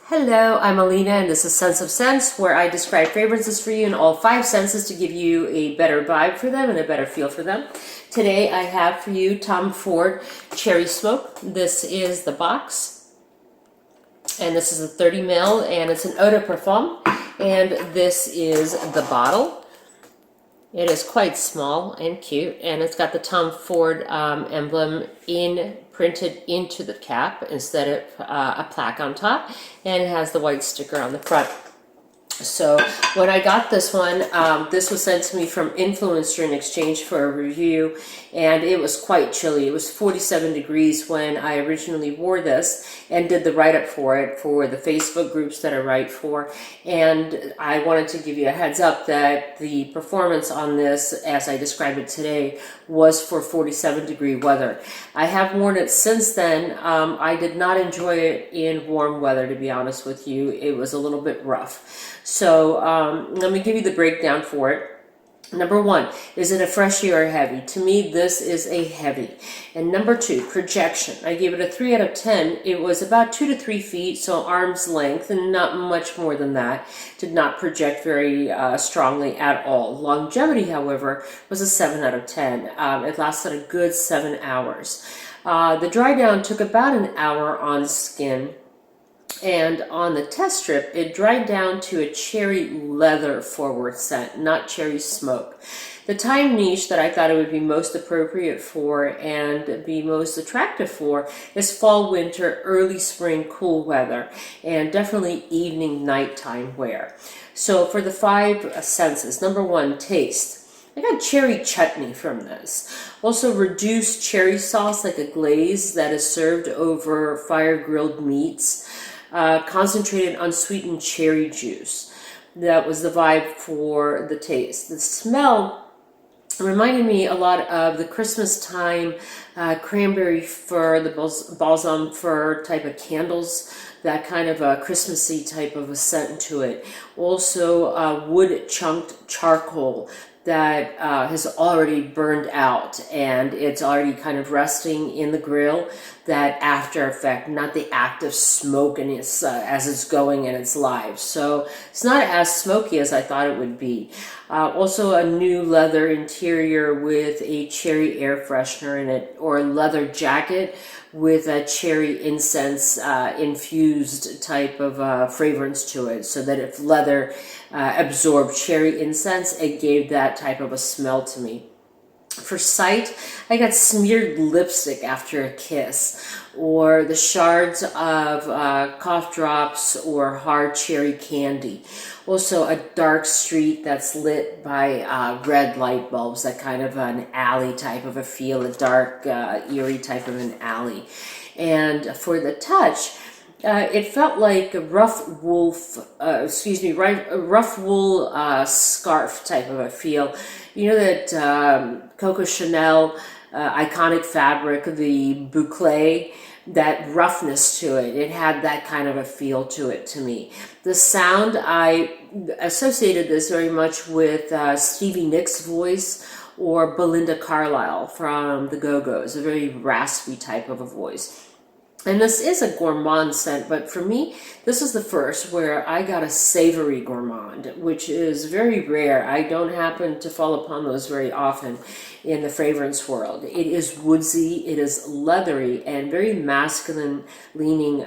Hello, I'm Alina and this is Sense of Scents, where I describe fragrances for you in all 5 senses to give you a better vibe for them and a better feel for them. Today I have for you Tom Ford Cherry Smoke. This is the box, and this is a 30 ml, and it's an eau de parfum, and this is the bottle. It is quite small and cute, and it's got the Tom Ford emblem printed into the cap instead of a plaque on top, and it has the white sticker on the front. So when I got this one, this was sent to me from Influenster in exchange for a review, and it was quite chilly. It was 47 degrees when I originally wore this and did the write-up for it for the Facebook groups that I write for. And I wanted to give you a heads up that the performance on this, as I described it today, was for 47-degree weather. I have worn it since then. I did not enjoy it in warm weather, to be honest with you. It was a little bit rough. So let me give you the breakdown for it. Number 1, is it a freshy or a heavy? To me, this is a heavy. And number 2, projection. I gave it a 3 out of 10. It was about 2 to 3 feet, so arm's length, and not much more than that. Did not project very strongly at all. Longevity, however, was a 7 out of 10. It lasted a good 7 hours. The dry down took about an hour on skin. And on the test strip, it dried down to a cherry leather forward scent, not cherry smoke. The time niche that I thought it would be most appropriate for and be most attractive for is fall, winter, early spring, cool weather, and definitely evening, nighttime wear. So for the 5 senses, number 1, taste. I got cherry chutney from this. Also reduced cherry sauce, like a glaze that is served over fire-grilled meats. Concentrated unsweetened cherry juice. That was the vibe for the taste. The smell reminded me a lot of the Christmas time cranberry fir, the balsam fir type of candles, that kind of a Christmassy type of a scent to it. Also wood chunked charcoal that has already burned out, and it's already kind of resting in the grill. That after effect, not the active smoke and as it's going and it's live. So it's not as smoky as I thought it would be. Also a new leather interior with a cherry air freshener in it, or a leather jacket with a cherry incense infused type of fragrance to it, so that if leather absorbed cherry incense, it gave that type of a smell to me. For sight, I got smeared lipstick after a kiss, or the shards of cough drops or hard cherry candy. Also a dark street that's lit by red light bulbs, that kind of an alley type of a feel, a dark, eerie type of an alley. And for the touch, it felt like a rough wool scarf type of a feel. You know that Coco Chanel iconic fabric, the boucle, that roughness to it. It had that kind of a feel to it to me. The sound, I associated this very much with Stevie Nicks' voice, or Belinda Carlisle from the Go-Go's, a very raspy type of a voice. And this is a gourmand scent, but for me, this is the first where I got a savory gourmand, which is very rare. I don't happen to fall upon those very often in the fragrance world. It is woodsy, it is leathery, and very masculine-leaning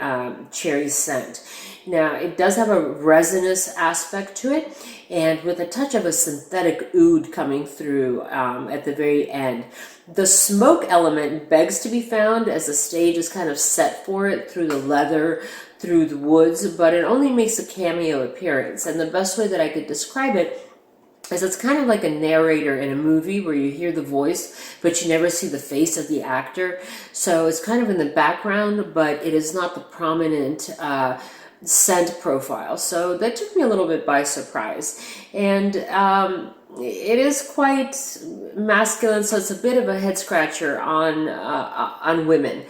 cherry scent. Now, it does have a resinous aspect to it, and with a touch of a synthetic oud coming through at the very end. The smoke element begs to be found, as the stage is kind of set for it through the leather, through the woods, but it only makes a cameo appearance. And the best way that I could describe it is it's kind of like a narrator in a movie where you hear the voice, but you never see the face of the actor. So it's kind of in the background, but it is not the prominent scent profile. So that took me a little bit by surprise. And it is quite masculine, so it's a bit of a head scratcher on women.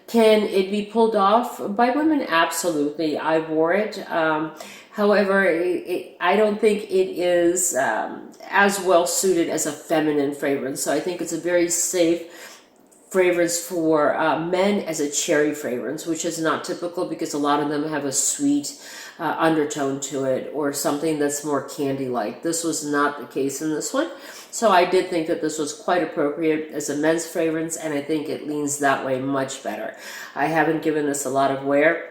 Can it be pulled off by women? Absolutely. I wore it. However, I don't think it is as well suited as a feminine fragrance. So I think it's a very safe fragrance for men as a cherry fragrance, which is not typical because a lot of them have a sweet undertone to it or something that's more candy-like. This was not the case in this one. So I did think that this was quite appropriate as a men's fragrance, and I think it leans that way much better. I haven't given this a lot of wear.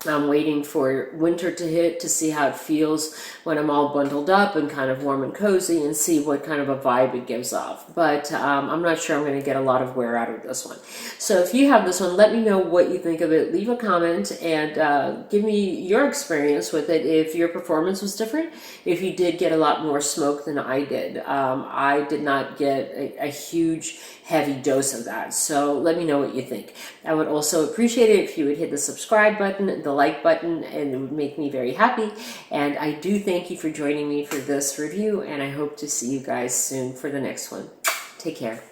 I'm waiting for winter to hit to see how it feels when I'm all bundled up and kind of warm and cozy, and see what kind of a vibe it gives off. But I'm not sure I'm going to get a lot of wear out of this one. So if you have this one, let me know what you think of it. Leave a comment and give me your experience with it, if your performance was different, if you did get a lot more smoke than I did. I did not get a huge heavy dose of that. So let me know what you think. I would also appreciate it if you would hit the subscribe button, the like button, and it would make me very happy. And I do thank you for joining me for this review, and I hope to see you guys soon for the next one. Take care.